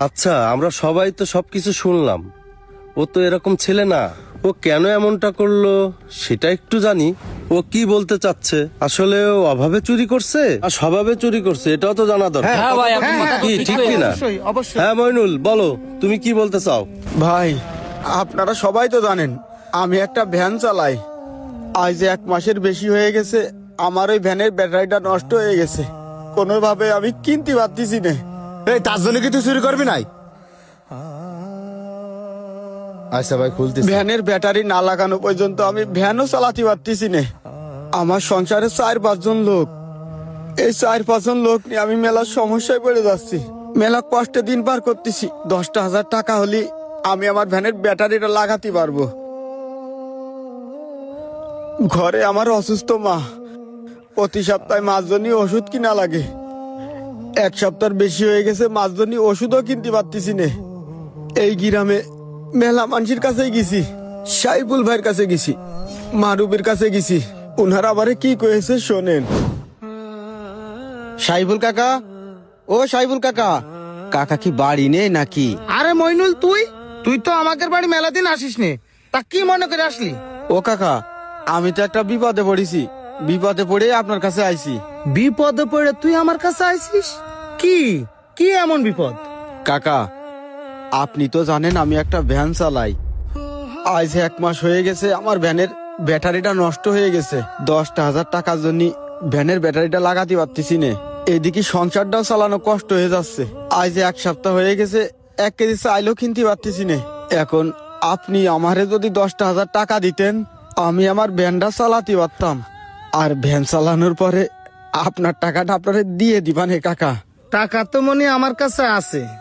আচ্ছা, আমরা সবাই তো সবকিছু শুনলাম। ও তো এরকম ছেলে না। ও কেন এমনটা করলো সেটা একটু জানি। ও কি বলতে চাচ্ছে? আসলে ও অভাবে চুরি করছে আর স্বভাবে চুরি করছে, এটাও তো জানা দরকার। হ্যাঁ ভাই, আপনার কথা তো কি ঠিক ঠিক কইছেন। কিনা? অবশ্যই অবশ্যই। হ্যাঁ মইনুল, বলো তুমি কি বলতে চাও? ভাই, আপনারা সবাই তো জানেন আমি একটা ভ্যান চালাই। আজ 1 মাসের বেশি হয়ে গেছে, আমার ওই ভ্যানের ব্যাটারিটা নষ্ট হয়ে গেছে। কোনোভাবে আমি কিনতে পারতেছি না। এই তার জন্য কি তুই চুরি করবি নাই? আচ্ছা ভাই, খুলতেছি। ভ্যানের ব্যাটারি না লাগানো পর্যন্ত আমি ভ্যানও চালাতে পারতেছি না। আমার সংসারে 4-5 জন লোক। এই 4-5 জন লোক নিয়ে আমি মেলা সমস্যায় পড়ে যাচ্ছি। মেলা কষ্টে দিন পার করতেছি। 10,000 টাকা হলে আমি আমার ভ্যানের ব্যাটারিটা লাগাতে পারবো। ঘরে আমার অসুস্থ মা, প্রতি সপ্তাহে মাঝজনই ওষুধ কিনা লাগে। 1 সপ্তাহ বেশি হয়ে গেছে, মাঝজনই ওষুধও কিনতে পারতেছি না। এই গ্রামে মেলা মানুষের কাছে গেছি, সাইফুল ভাইয়ের কাছে গেছি, মারুবের কাছে গেছি। উনারা আমারে কি কয়েছে শোনেন। সাইফুল কাকা, ও সাইফুল কাকা। কাকা কি বাড়ি নেই নাকি? আরে মইনুল, তুই তো আমাদের বাড়ি মেলা দিন আসিস নে, তা কি মনে করে আসলি? ও কাকা, আমি তো একটা বিপদে পড়েছি, বিপদে পড়ে আপনার কাছে আইছি। বিপদে পড়ে তুই আমার কাছে আইছিস? কি কি এমন বিপদ? কাকা, আপনি তো জানেন আমি একটা ভ্যান চালাই। আজ 1 মাস হয়ে গেছে, আমার ভ্যানের ব্যাটারিটা নষ্ট হয়ে গেছে। 10,000 টাকার জন্য ভ্যানের ব্যাটারিটা লাগাতে পারতেছি না। এদিকে সংসারটাও চালানো কষ্ট হয়ে যাচ্ছে। আজ 1 সপ্তাহ হয়ে গেছে, 1 কেজি চাইলেও কিনতে পারতেছি না। এখন আপনি আমারে যদি 10,000 টাকা দিতেন, আমি আমার ভ্যানটা চালাতে পারতাম। আর ভ্যান চালানোর পরে আপনার টাকাটা আপনারে দিয়ে দিবানে কাকা। টাকা তো মনে আমার কাছে আছে,